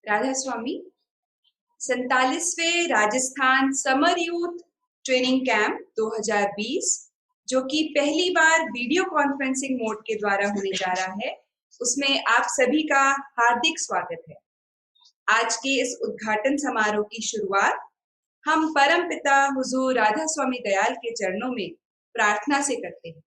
राधा स्वामी 47वें Rajasthan summer youth training camp 2020 जो कि पहली बार वीडियो कॉन्फ्रेंसिंग मोड के द्वारा होने जा रहा है, उसमें आप सभी का हार्दिक स्वागत है। आज के इस उद्घाटन समारोह की शुरुआत हम परम पिता हुजूर राधा स्वामी दयाल के चरणों में प्रार्थना से करते हैं।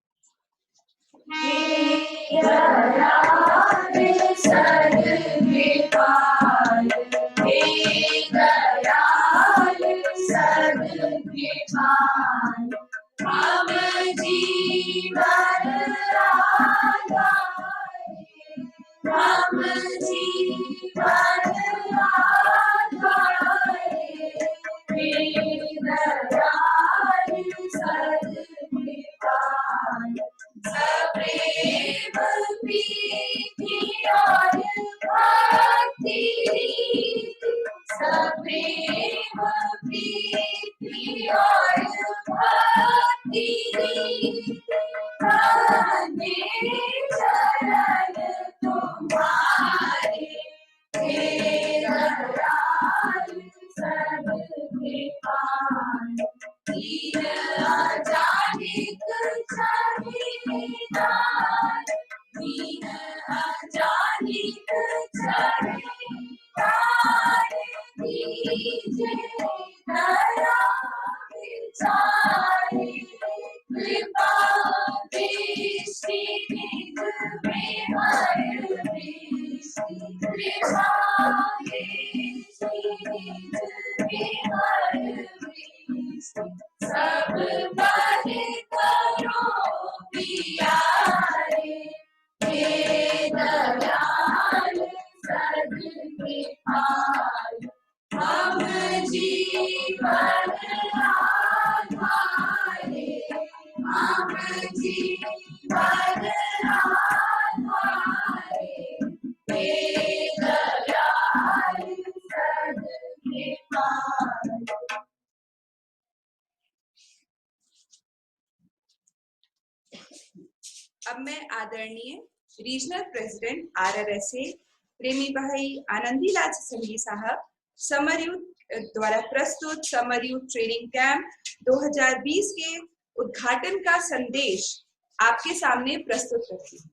अब मैं आदरणीय रीजनल प्रेसिडेंट RRSA प्रेमी भाई आनंदी लाल संघी साहब समर यूथ द्वारा प्रस्तुत समर यूथ ट्रेनिंग कैंप 2020 के उद्घाटन का संदेश आपके सामने प्रस्तुत करती हूँ।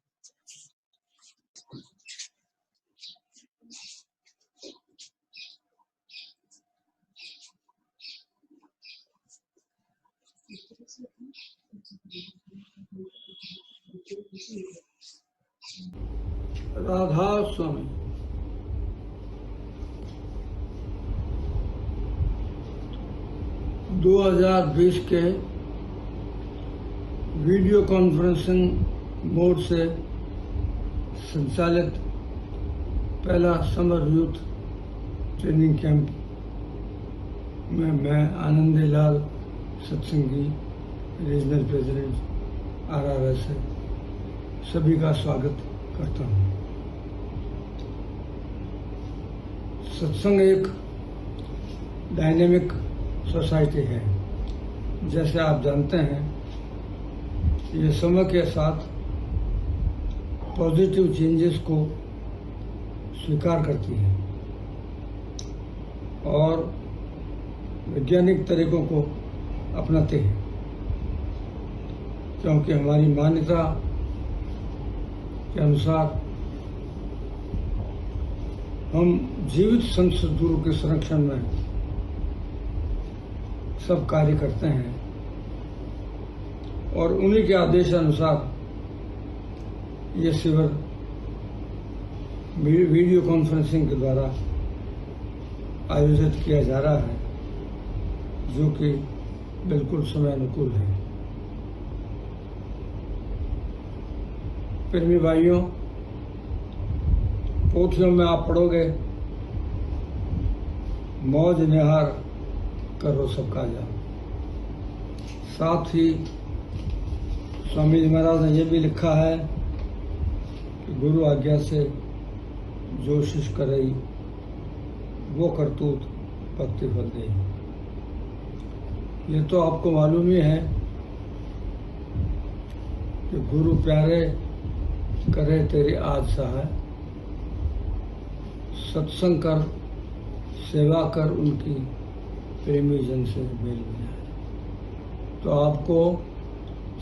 राधा स्वामी दो 2020 के वीडियो कॉन्फ्रेंसिंग मोड से संचालित पहला समर यूथ ट्रेनिंग कैंप में मैं आनंदी लाल सत्संगी रीजनल प्रेसिडेंट RRSA सभी का स्वागत करता हूँ। सत्संग एक डायनेमिक सोसाइटी है। जैसे आप जानते हैं, ये समय के साथ पॉजिटिव चेंजेस को स्वीकार करती है और वैज्ञानिक तरीकों को अपनाते हैं, क्योंकि हमारी मान्यता के अनुसार हम जीवित संत सद्गुरु के संरक्षण में सब कार्य करते हैं और उन्हीं के आदेश अनुसार ये शिविर वीडियो कॉन्फ्रेंसिंग के द्वारा आयोजित किया जा रहा है, जो कि बिल्कुल समय अनुकूल है। प्रेमी भाइयों, पोथियों में आप पढ़ोगे, मौज निहार करो सबका जा। साथ ही स्वामी जी महाराज ने यह भी लिखा है कि गुरु आज्ञा से जो शिष्य करे वो करतूत भक्ति फल दे। ये तो आपको मालूम ही है कि गुरु प्यारे करे तेरी आज सहाय, सत्संग कर, सेवा कर, उनकी प्रेमी जन से मेल मिला है। तो आपको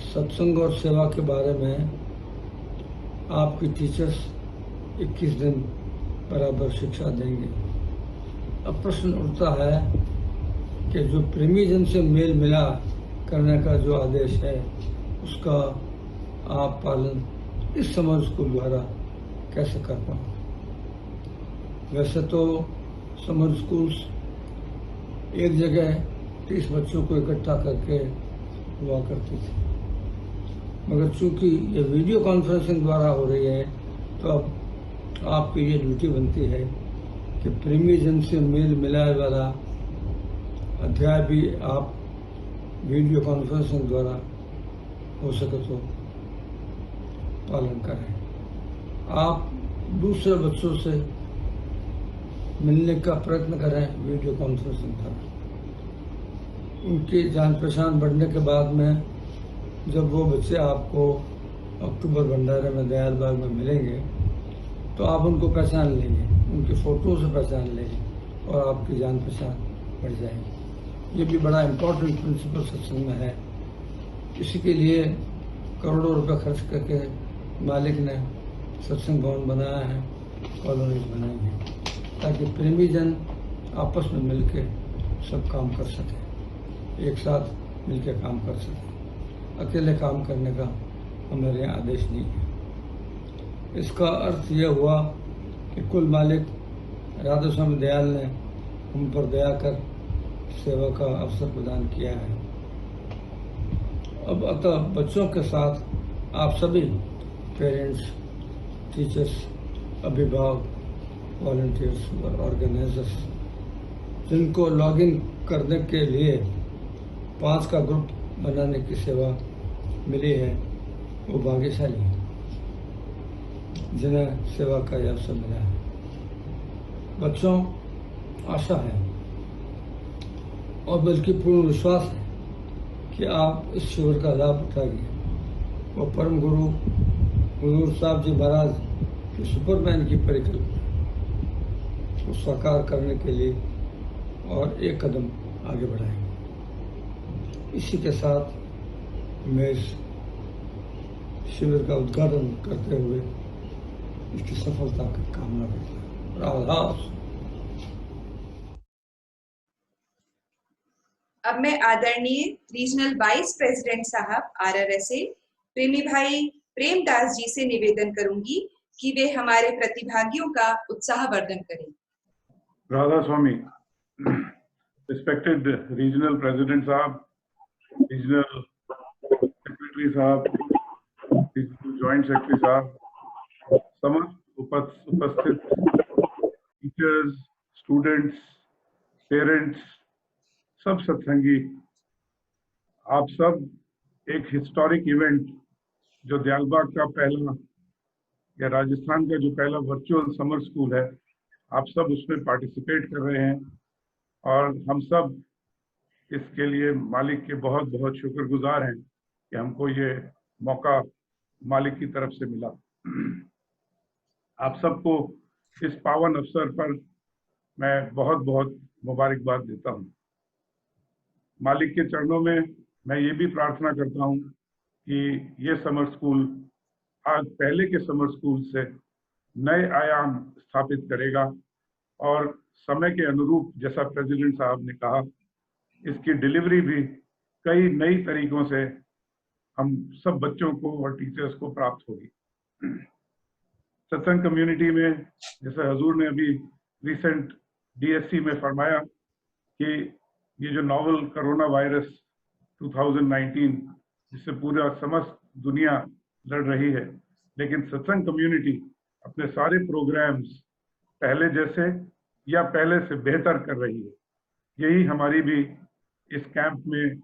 सत्संग और सेवा के बारे में आपकी टीचर्स 21 दिन बराबर शिक्षा देंगे। अब प्रश्न उठता है कि जो प्रेमी जन से मेल मिला करने का जो आदेश है उसका आप पालन इस समर स्कूल द्वारा कैसे कर पाओ। वैसे तो समर स्कूल्स एक जगह 30 बच्चों को इकट्ठा करके हुआ करती थी, मगर चूंकि ये वीडियो कॉन्फ्रेंसिंग द्वारा हो रही है तो अब आपकी ये ड्यूटी बनती है कि प्रेमी जन से मेल मिलाए वाला अध्याय भी आप वीडियो कॉन्फ्रेंसिंग द्वारा हो सके तो पालन करें। आप दूसरे बच्चों से मिलने का प्रयत्न करें वीडियो कॉन्फ्रेंसिंग द्वारा। उनकी जान पहचान बढ़ने के बाद में जब वो बच्चे आपको अक्टूबर भंडारे में दयाल बाग में मिलेंगे तो आप उनको पहचान लेंगे, उनकी फ़ोटो से पहचान लेंगे और आपकी जान पहचान बढ़ जाएगी। ये भी बड़ा इम्पोर्टेंट प्रिंसिपल सत्संग में है। इसी के लिए करोड़ों रुपए खर्च करके मालिक ने सत्संग भवन बनाया है, कॉलोनीज बनाई हैं, ताकि प्रेमी जन आपस में मिलके सब काम कर सकें, एक साथ मिलके काम कर सकें। अकेले काम करने का हमारे यहाँ आदेश नहीं है। इसका अर्थ यह हुआ कि कुल मालिक राधा स्वामी दयाल ने हम पर दया कर सेवा का अवसर प्रदान किया है। अब अतः बच्चों के साथ आप सभी पेरेंट्स, टीचर्स, अभिभावक, वॉलंटियर्स और ऑर्गेनाइजर्स जिनको लॉगिन करने के लिए 5 का ग्रुप बनाने की सेवा मिली है वो भाग्यशाली हैं जिन्हें सेवा का यह अवसर मिला है। बच्चों, आशा है और बल्कि पूर्ण विश्वास है कि आप इस शिविर का लाभ उठाएंगे। वो परम गुरु हुजूर साहब जी महाराज की सुपरमैन की परिकल्पना को साकार करने के लिए और एक कदम आगे बढ़ाएंगे। इसी के साथ मैं इस शिविर का उद्घाटन करते हुए इसकी सफलता की कामना करता हूँ। राधा। अब मैं आदरणीय रीजनल वाइस प्रेसिडेंट साहब RRSA प्रेमी भाई प्रेमदास जी से निवेदन करूंगी कि वे हमारे प्रतिभागियों का उत्साहवर्धन करें। राधा स्वामी, रिस्पेक्टेड रीजनल प्रेसिडेंट साहब, रीजनल सेक्रेटरी साहब, जॉइंट सेक्रेटरी साहब, समस्त उपस्थित टीचर्स, स्टूडेंट्स, पेरेंट्स, सब सत्संगी, आप सब एक हिस्टोरिक इवेंट जो दयालबाग का पहला या राजस्थान का जो पहला वर्चुअल समर स्कूल है, आप सब उसमें पार्टिसिपेट कर रहे हैं और हम सब इसके लिए मालिक के बहुत बहुत शुक्रगुजार हैं कि हमको ये मौका मालिक की तरफ से मिला। आप सबको इस पावन अवसर पर मैं बहुत बहुत मुबारकबाद देता हूँ। मालिक के चरणों में मैं ये भी प्रार्थना करता हूँ कि ये समर स्कूल आज पहले के समर स्कूल से नए आयाम स्थापित करेगा और समय के अनुरूप, जैसा प्रेसिडेंट साहब ने कहा, इसकी डिलीवरी भी कई नई तरीकों से हम सब बच्चों को और टीचर्स को प्राप्त होगी। सत्संग कम्युनिटी में, जैसे हजूर ने अभी रिसेंट DSC में फरमाया कि ये जो नोवेल कोरोना वायरस 2019 जिससे पूरा समस्त दुनिया लड़ रही है, लेकिन सत्संग कम्युनिटी अपने सारे प्रोग्राम्स पहले जैसे या पहले से बेहतर कर रही है। यही हमारी भी इस कैंप में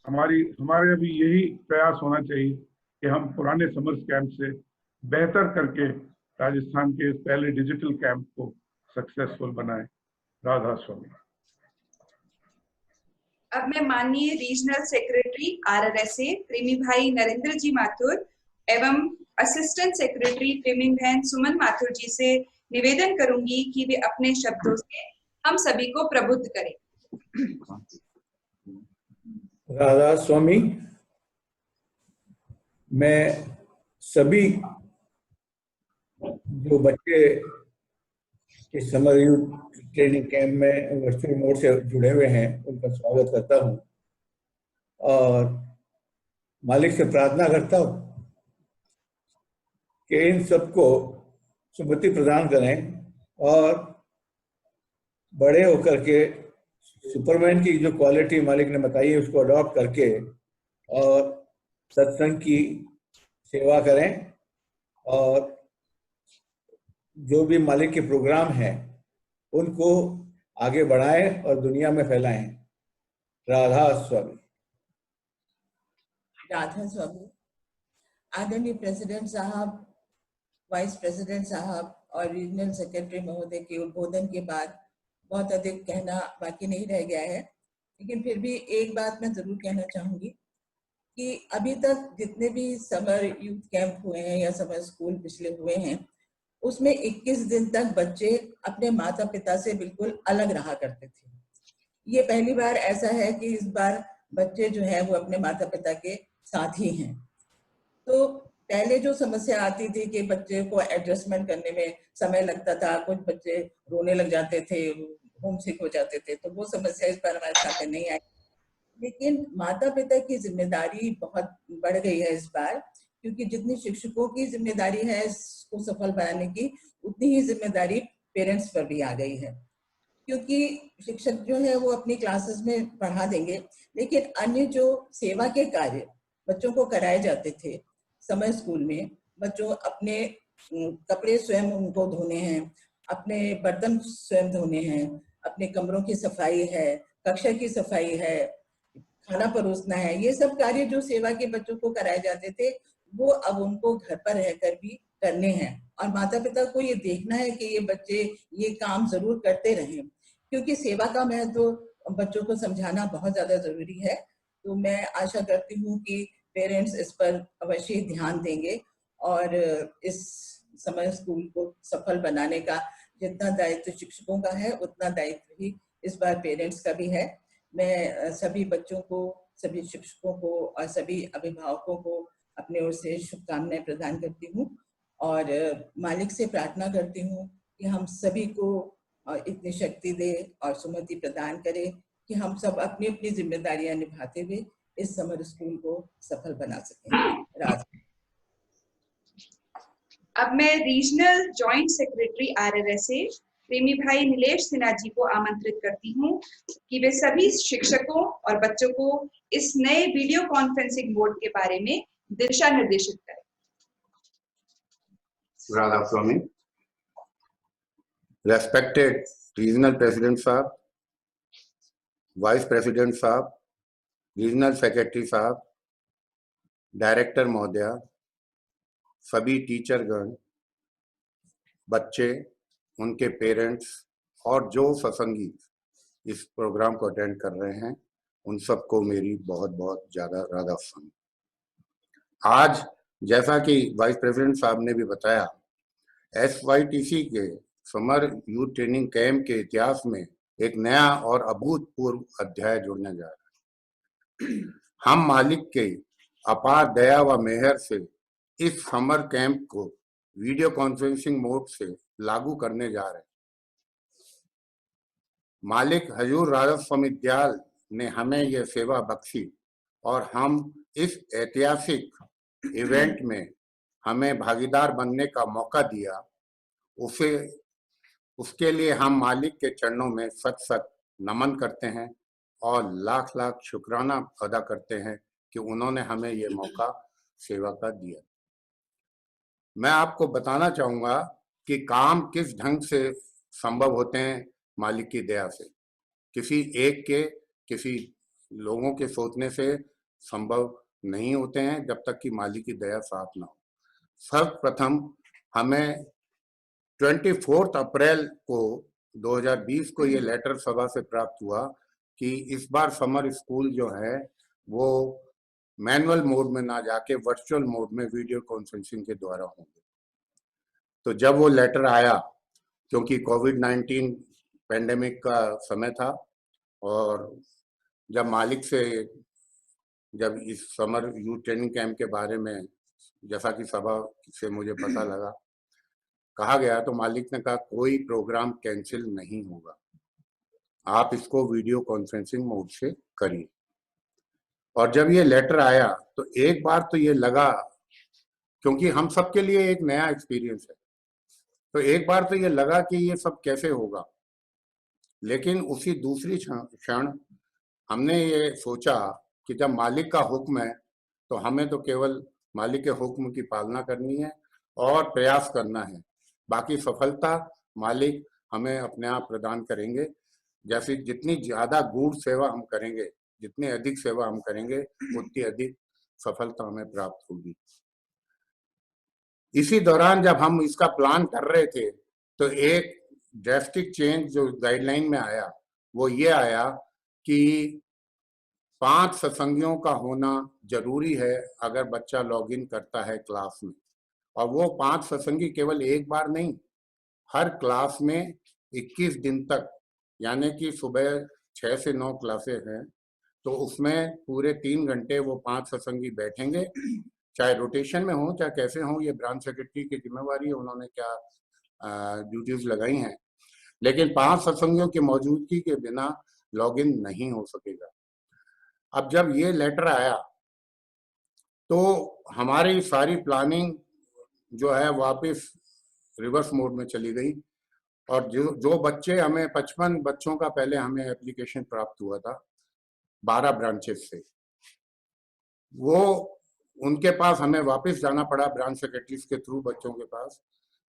हमारे भी यही प्रयास होना चाहिए कि हम पुराने समर कैंप से बेहतर करके राजस्थान के इस पहले डिजिटल कैंप को सक्सेसफुल बनाएं। राधा स्वामी। अब मैं माननीय रीजनल सेक्रेटरी RRSA प्रेमी भाई नरेंद्र जी माथुर एवं असिस्टेंट सेक्रेटरी प्रेमी बहन सुमन माथुर जी से निवेदन करूंगी कि वे अपने शब्दों से हम सभी को प्रबुद्ध करें। राधा स्वामी, मैं सभी जो बच्चे इस समर यूथ ट्रेनिंग कैंप में वर्चुअल मोड से जुड़े हुए हैं उनका स्वागत करता हूं और मालिक से प्रार्थना करता हूं कि इन सबको सुमति प्रदान करें और बड़े होकर के सुपरमैन की जो क्वालिटी मालिक ने बताई है उसको अडॉप्ट करके और सत्संग की सेवा करें और जो भी मालिक के प्रोग्राम हैं उनको आगे बढ़ाएं और दुनिया में फैलाएं। राधा स्वामी। राधा स्वामी। आदरणीय प्रेसिडेंट साहब, वाइस प्रेसिडेंट साहब और रीजनल सेक्रेटरी महोदय के उद्बोधन के बाद बहुत अधिक कहना बाकी नहीं रह गया है, लेकिन फिर भी एक बात मैं जरूर कहना चाहूंगी कि अभी तक जितने भी समर यूथ कैंप हुए हैं या समर स्कूल पिछले हुए हैं उसमें 21 दिन तक बच्चे अपने माता पिता से बिल्कुल अलग रहा करते थे। ये पहली बार ऐसा है कि इस बार बच्चे जो है वो अपने माता पिता के साथ ही हैं। तो पहले जो समस्या आती थी कि बच्चे को एडजस्टमेंट करने में समय लगता था, कुछ बच्चे रोने लग जाते थे, होम सिक हो जाते थे, तो वो समस्या इस बार हमारे सामने नहीं आई। लेकिन माता पिता की जिम्मेदारी बहुत बढ़ गई है इस बार, क्योंकि जितनी शिक्षकों की जिम्मेदारी है इसको सफल बनाने की, उतनी ही जिम्मेदारी पेरेंट्स पर भी आ गई है। क्योंकि शिक्षक जो है वो अपनी क्लासेस में पढ़ा देंगे, लेकिन अन्य जो सेवा के कार्य बच्चों को कराए जाते थे समर स्कूल में, बच्चों अपने कपड़े स्वयं उनको धोने हैं, अपने बर्तन स्वयं धोने हैं, अपने कमरों की सफाई है, कक्षा की सफाई है, खाना परोसना है, ये सब कार्य जो सेवा के बच्चों को कराए जाते थे वो अब उनको घर पर रहकर भी करने हैं। और माता पिता को ये देखना है कि ये बच्चे ये काम जरूर करते रहें, क्योंकि सेवा का महत्व बच्चों को समझाना बहुत ज्यादा जरूरी है। तो मैं आशा करती हूँ कि पेरेंट्स इस पर अवश्य ध्यान देंगे और इस समर स्कूल को सफल बनाने का जितना दायित्व शिक्षकों का है उतना दायित्व ही इस बार पेरेंट्स का भी है। मैं सभी बच्चों को, सभी शिक्षकों को और सभी अभिभावकों को अपने ओर से शुभकामनाएं प्रदान करती हूँ और मालिक से प्रार्थना करती हूँ कि हम सभी को इतनी शक्ति दे और सुमति प्रदान करे कि हम सब अपनी अपनी जिम्मेदारियां निभाते हुए इस समर स्कूल को सफल बना सकें। अब मैं रीजनल जॉइंट सेक्रेटरी RRSA प्रेमी भाई नीलेश सिन्हा जी को आमंत्रित करती हूँ कि वे सभी शिक्षकों और बच्चों को इस नए वीडियो कॉन्फ्रेंसिंग मोड के बारे में दिशा निर्देशित करें। राधा स्वामी, रेस्पेक्टेड रीजनल प्रेसिडेंट साहब, वाइस प्रेसिडेंट साहब, रीजनल सेक्रेटरी साहब, डायरेक्टर महोदया, सभी टीचरगण, बच्चे, उनके पेरेंट्स और जो सत्संगी इस प्रोग्राम को अटेंड कर रहे हैं, उन सबको मेरी बहुत बहुत ज्यादा राधा स्वामी। आज जैसा कि वाइस प्रेसिडेंट साहब ने भी बताया, SYTC के समर यूथ ट्रेनिंग कैंप के इतिहास में एक नया और अभूतपूर्व अध्याय जुड़ने जा रहा है। हम मालिक के अपार दया व मेहर से इस समर कैंप को वीडियो कॉन्फ्रेंसिंग मोड से लागू करने जा रहे हैं। मालिक हजूर राधा स्वामी दयाल ने हमें यह सेवा बख्शी और हम इस ऐतिहासिक इवेंट में हमें भागीदार बनने का मौका दिया, उसके लिए हम मालिक के चरणों में सच सच नमन करते हैं और लाख लाख शुक्राना अदा करते हैं कि उन्होंने हमें ये मौका सेवा का दिया। मैं आपको बताना चाहूँगा कि काम किस ढंग से संभव होते हैं मालिक की दया से। किसी एक के, किसी लोगों के सोचने से संभव नहीं होते हैं जब तक कि मालिक की दया साथ ना हो। सर्वप्रथम हमें 24 अप्रैल को 2020 को ये लेटर सभा से प्राप्त हुआ कि इस बार समर स्कूल जो है वो मैनुअल मोड में ना जाके वर्चुअल मोड में वीडियो कॉन्फ्रेंसिंग के द्वारा होंगे। तो जब वो लेटर आया क्योंकि कोविड-19 पेंडेमिक का समय था और जब मालिक से जब इस समर यूथ ट्रेनिंग कैंप के बारे में जैसा कि सभा से मुझे पता लगा, कहा गया तो मालिक ने कहा कोई प्रोग्राम कैंसिल नहीं होगा, आप इसको वीडियो कॉन्फ्रेंसिंग मोड से करिए। और जब ये लेटर आया तो एक बार तो ये लगा, क्योंकि हम सबके लिए एक नया एक्सपीरियंस है, तो एक बार तो ये लगा कि ये सब कैसे होगा। लेकिन उसी दूसरी क्षण हमने ये सोचा कि जब मालिक का हुक्म है तो हमें तो केवल मालिक के हुक्म की पालना करनी है और प्रयास करना है, बाकी सफलता मालिक हमें अपने आप प्रदान करेंगे। जैसे जितनी ज्यादा गूढ़ सेवा हम करेंगे, जितनी अधिक सेवा हम करेंगे, उतनी अधिक सफलता हमें प्राप्त होगी। इसी दौरान जब हम इसका प्लान कर रहे थे तो एक ड्रास्टिक चेंज जो गाइडलाइन में आया वो ये आया कि 5 सत्संगियों का होना जरूरी है अगर बच्चा लॉगिन करता है क्लास में। और वो 5 सत्संगी केवल एक बार नहीं, हर क्लास में 21 दिन तक, यानी कि सुबह 6 से 9 क्लासेस हैं, तो उसमें पूरे 3 घंटे वो 5 सत्संगी बैठेंगे, चाहे रोटेशन में हो चाहे कैसे हो, ये ब्रांच सेक्रेटरी की जिम्मेवारी है, उन्होंने क्या ड्यूटीज लगाई हैं। लेकिन 5 सत्संगियों की मौजूदगी के बिना लॉगिन नहीं हो सकेगा। अब जब ये लेटर आया तो हमारी सारी प्लानिंग जो है वापस रिवर्स मोड में चली गई। और जो बच्चे हमें 55 बच्चों का पहले हमें एप्लीकेशन प्राप्त हुआ था 12 ब्रांचेस से, वो उनके पास हमें वापस जाना पड़ा ब्रांच सेक्रेटरीज के थ्रू बच्चों के पास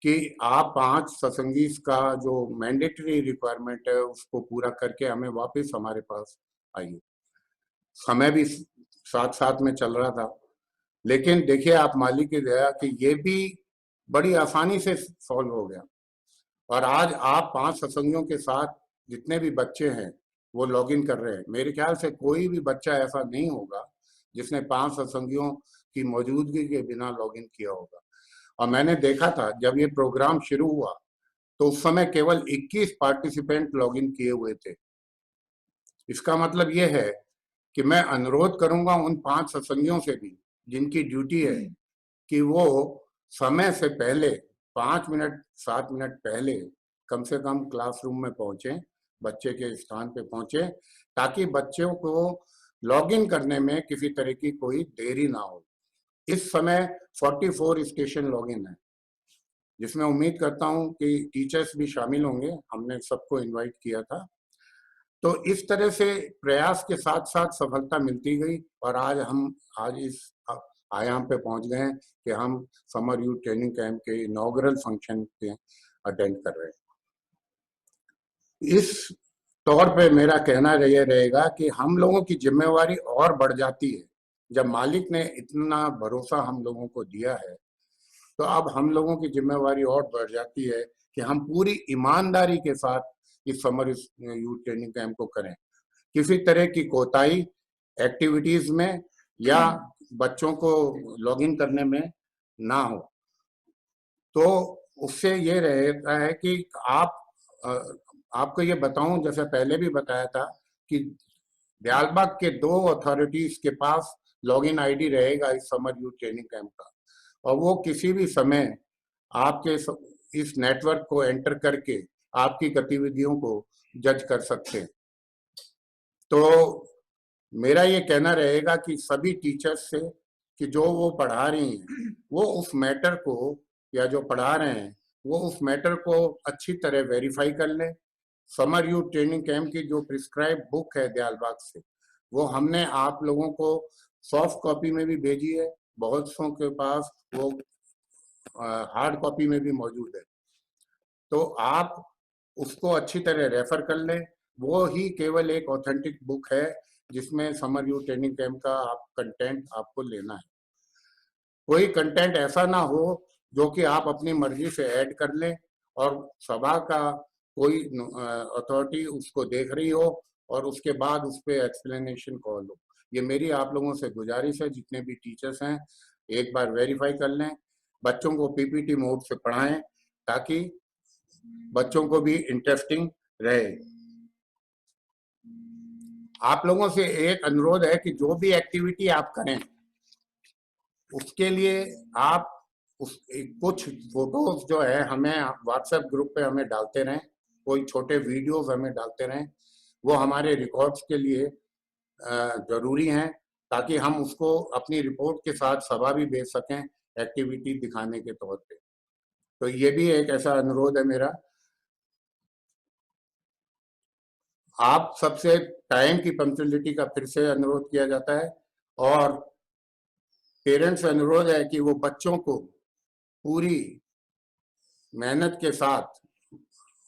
कि आप 5 सत्संगी का जो मैंडेटरी रिक्वायरमेंट है उसको पूरा करके हमें वापस हमारे पास आइए। समय भी साथ साथ में चल रहा था, लेकिन देखिए आप मालिक की दया कि ये भी बड़ी आसानी से सॉल्व हो गया। और आज आप 5 सत्संगियों के साथ जितने भी बच्चे हैं वो लॉगिन कर रहे हैं। मेरे ख्याल से कोई भी बच्चा ऐसा नहीं होगा जिसने 5 सत्संगियों की मौजूदगी के बिना लॉगिन किया होगा। और मैंने देखा था जब ये प्रोग्राम शुरू हुआ तो उस समय केवल 21 पार्टिसिपेंट लॉगिन किए हुए थे। इसका मतलब ये है कि मैं अनुरोध करूंगा उन 5 सत्संगियों से भी जिनकी ड्यूटी है कि वो समय से पहले 5 मिनट 7 मिनट पहले कम से कम क्लासरूम में पहुंचे, बच्चे के स्थान पे पहुंचे, ताकि बच्चों को लॉगिन करने में किसी तरह की कोई देरी ना हो। इस समय 44 स्टेशन लॉगिन है, जिसमें उम्मीद करता हूं कि टीचर्स भी शामिल होंगे, हमने सबको इनवाइट किया था। तो इस तरह से प्रयास के साथ साथ सफलता मिलती गई और आज इस आयाम पे पहुंच गए हैं कि हम समर यूथ ट्रेनिंग कैंप के इनॉग्रल फंक्शन के अटेंड कर रहे हैं। इस तौर पे मेरा कहना ये रहेगा कि हम लोगों की जिम्मेवारी और बढ़ जाती है जब मालिक ने इतना भरोसा हम लोगों को दिया है, तो अब हम लोगों की जिम्मेवारी और बढ़ जाती है कि हम पूरी ईमानदारी के साथ इस समर यूथ ट्रेनिंग कैंप को करें। किसी तरह की कोताही एक्टिविटीज में या बच्चों को लॉगिन करने में ना हो। तो उससे ये रहता है कि आपको ये बताऊं, जैसे पहले भी बताया था कि दयालबाग के 2 अथॉरिटीज के पास लॉगिन आईडी रहेगा इस समर यूथ ट्रेनिंग कैंप का, और वो किसी भी समय आपके इस नेटवर्क को एंटर करके आपकी गतिविधियों को जज कर सकते हैं। तो मेरा ये कहना रहेगा कि सभी टीचर्स से कि जो वो पढ़ा रही हैं वो उस मैटर को या जो पढ़ा रहे हैं वो उस मैटर को अच्छी तरह वेरीफाई कर लें। समर यूथ ट्रेनिंग कैंप की जो प्रिस्क्राइब बुक है दयालबाग से, वो हमने आप लोगों को सॉफ्ट कॉपी में भी भेजी है, बहुत सौ के पास वो हार्ड कॉपी में भी मौजूद है, तो आप उसको अच्छी तरह रेफर कर लें। वो ही केवल एक ऑथेंटिक बुक है जिसमें समर यूथ ट्रेनिंग कैंप का कंटेंट आपको लेना है। कोई कंटेंट ऐसा ना हो जो कि आप अपनी मर्जी से ऐड कर लें और सभा का कोई अथॉरिटी उसको देख रही हो और उसके बाद उस पर एक्सप्लेनेशन कॉल हो। ये मेरी आप लोगों से गुजारिश है, जितने भी टीचर्स हैं एक बार वेरीफाई कर लें, बच्चों को पीपीटी मोड से पढ़ाएं ताकि बच्चों को भी इंटरेस्टिंग रहे। आप लोगों से एक अनुरोध है कि जो भी एक्टिविटी आप करें उसके लिए आप कुछ फोटोज जो है हमें व्हाट्सएप ग्रुप पे हमें डालते रहें, कोई छोटे वीडियोस हमें डालते रहें, वो हमारे रिकॉर्ड्स के लिए जरूरी हैं, ताकि हम उसको अपनी रिपोर्ट के साथ सभा भी भेज सकें एक्टिविटी दिखाने के तौर पे। तो ये भी एक ऐसा अनुरोध है मेरा। आप सबसे टाइम की पंक्चुअलिटी का फिर से अनुरोध किया जाता है, और पेरेंट्स से अनुरोध है कि वो बच्चों को पूरी मेहनत के साथ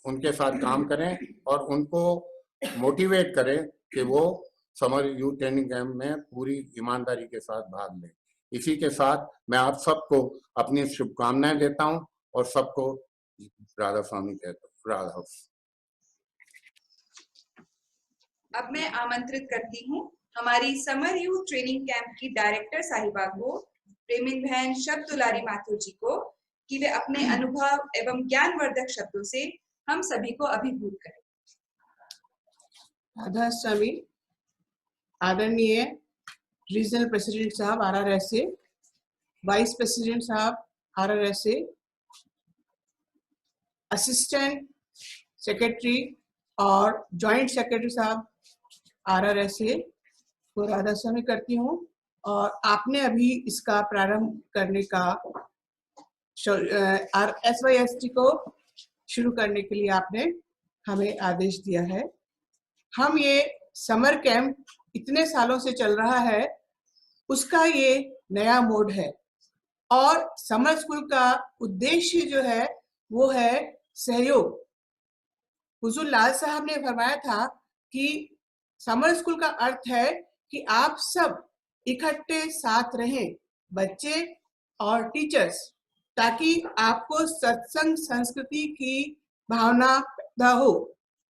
उनके साथ काम करें और उनको मोटिवेट करें कि वो समर यूथ ट्रेनिंग कैंप में पूरी ईमानदारी के साथ भाग लें। इसी के साथ मैं आप सबको अपनी शुभकामनाएं देता हूं और सबको राधा स्वामी कहता हूँ। राधा। अब मैं आमंत्रित करती हूँ हमारी समर यूथ ट्रेनिंग कैंप की डायरेक्टर साहिबा को, प्रेमिन बहन शब्द दुलारी माथुर जी को, कि वे अपने अनुभव एवं ज्ञानवर्धक शब्दों से हम सभी को अभिभूत करें। राधा स्वामी, आदरणीय रीजनल प्रेसिडेंट साहब RRSA, वाइस प्रेसिडेंट साहब RRSA, असिस्टेंट सेक्रेटरी और जॉइंट सेक्रेटरी साहब RRSA को राधा स्वामी करती हूँ। और आपने अभी इसका प्रारंभ करने का SYST को शुरू करने के लिए आपने हमें आदेश दिया है। हम ये समर कैंप इतने सालों से चल रहा है, उसका ये नया मोड है, और समर स्कूल का उद्देश्य जो है वो है सहयोग। हुजूर लाल साहब ने फरमाया था कि समर स्कूल का अर्थ है कि आप सब इकट्ठे साथ रहें, बच्चे और टीचर्स, ताकि आपको सत्संग संस्कृति की भावना पैदा हो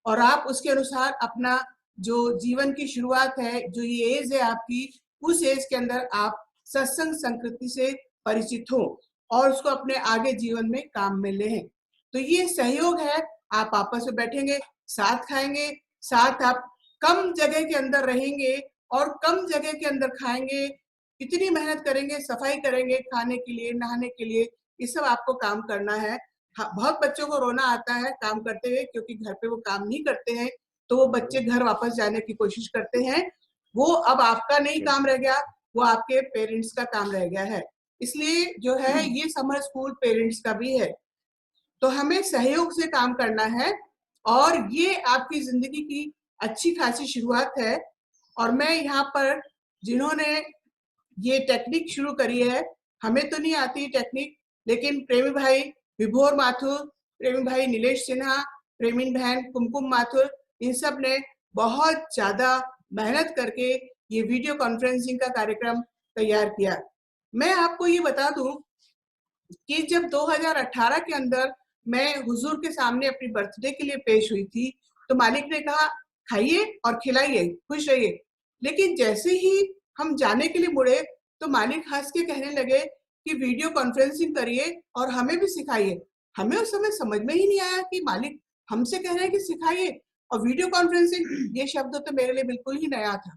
और आप उसके अनुसार अपना जो जीवन की शुरुआत है, जो ये एज है आपकी, उस एज के अंदर आप सत्संग संस्कृति से परिचित हो और उसको अपने आगे जीवन में काम में लें। तो ये सहयोग है। आप आपस में बैठेंगे, साथ खाएंगे, साथ आप कम जगह के अंदर रहेंगे और कम जगह के अंदर खाएंगे, इतनी मेहनत करेंगे, सफाई करेंगे खाने के लिए, नहाने के लिए, ये सब आपको काम करना है। बहुत बच्चों को रोना आता है काम करते हुए, क्योंकि घर पे वो काम नहीं करते हैं, तो वो बच्चे घर वापस जाने की कोशिश करते हैं। वो अब आपका नहीं काम रह गया, वो आपके पेरेंट्स का काम रह गया है। इसलिए जो है ये समर स्कूल पेरेंट्स का भी है, तो हमें सहयोग से काम करना है, और ये आपकी जिंदगी की अच्छी खासी शुरुआत है। और मैं यहाँ पर जिन्होंने ये टेक्निक शुरू करी है, हमें तो नहीं आती टेक्निक, लेकिन प्रेमी भाई विभोर माथुर, प्रेमी भाई नीलेश सिन्हा, प्रेमीन बहन कुमकुम माथुर, इन सब ने बहुत ज्यादा मेहनत करके ये वीडियो कॉन्फ्रेंसिंग का कार्यक्रम तैयार किया। मैं आपको ये बता दूं कि जब 2018 के अंदर मैं हुजूर के सामने अपनी बर्थडे के लिए पेश हुई थी, तो मालिक ने कहा खाइए और खिलाइए, खुश रहिए। लेकिन जैसे ही हम जाने के लिए मुड़े तो मालिक हंस के कहने लगे कि वीडियो कॉन्फ्रेंसिंग करिए और हमें भी सिखाइए। हमें उस समय समझ में ही नहीं आया कि मालिक हमसे कह रहे हैं कि सिखाइए, और वीडियो कॉन्फ्रेंसिंग ये शब्द तो मेरे लिए बिल्कुल ही नया था।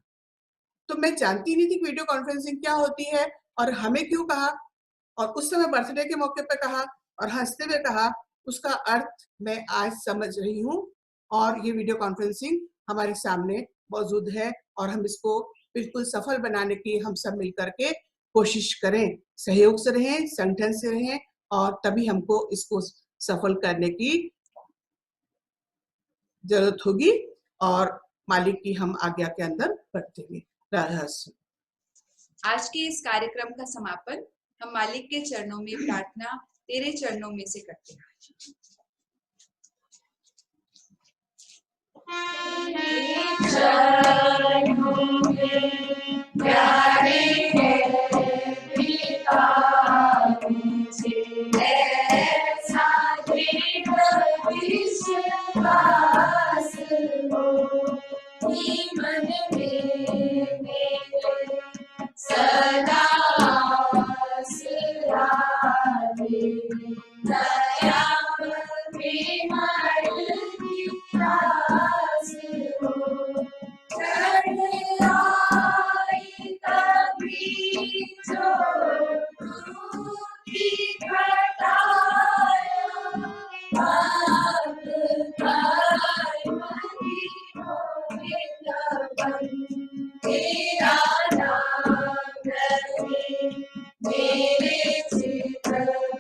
तो मैं जानती नहीं थी कि वीडियो कॉन्फ्रेंसिंग क्या होती है और हमें क्यों कहा, और उस समय बर्थडे के मौके पर कहा और हंसते हुए कहा, उसका अर्थ मैं आज समझ रही हूँ। और ये वीडियो कॉन्फ्रेंसिंग हमारे सामने मौजूद है और हम इसको बिल्कुल सफल बनाने की हम सब मिलकर के कोशिश करें, सहयोग से रहें, संगठन से रहें, और तभी हमको इसको सफल करने की जरूरत होगी और मालिक की हम आज्ञा के अंदर रखेंगे। राधा। आज के इस कार्यक्रम का समापन हम मालिक के चरणों में प्रार्थना तेरे चरणों में से करते हैं। चरणों में प्यारे पिता मुझे ऐसा दृढ़ विश्वास हो कि मन में मेरे सदा आसरा दे, दया प्रेम तेरा नाम रहे मेरे चित्त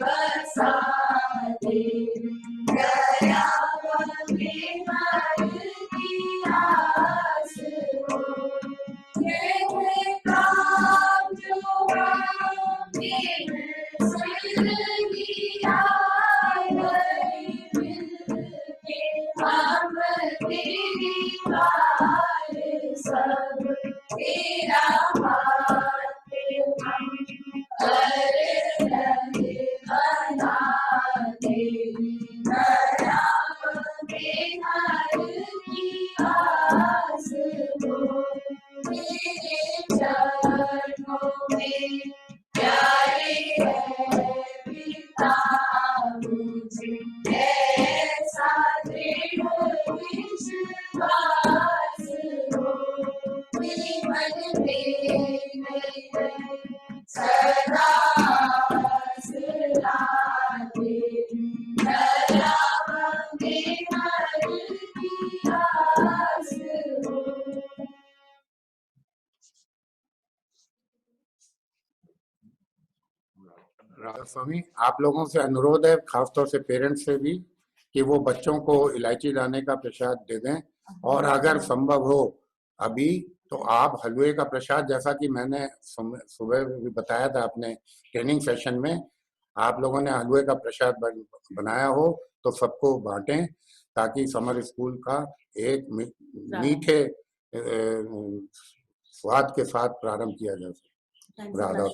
बसा दे, दया में मन की आस हो, यह काम जो हमने सुन लिया मिलके हम तेरी बात सब तेरा हाथ हम कर रहे बना तेरी दया में हर की आस हो, तेरे चरणों में प्यारे है पिता मुझे ऐसा दृढ़ विश्वास हो, मेरे मन में सदा आसरा तेरी दया में हर की आस हो। राधा स्वामी, आप लोगों से अनुरोध है, खासतौर से पेरेंट्स से भी, कि वो बच्चों को इलायची दाने का प्रसाद दे दें, और अगर संभव हो अभी तो आप हलवे का प्रसाद, जैसा कि मैंने सुबह भी बताया था अपने ट्रेनिंग सेशन में, आप लोगों ने हलवे का प्रसाद बनाया हो तो सबको बांटें, ताकि समर स्कूल का एक मीठे स्वाद के साथ प्रारंभ किया जा सके। राधा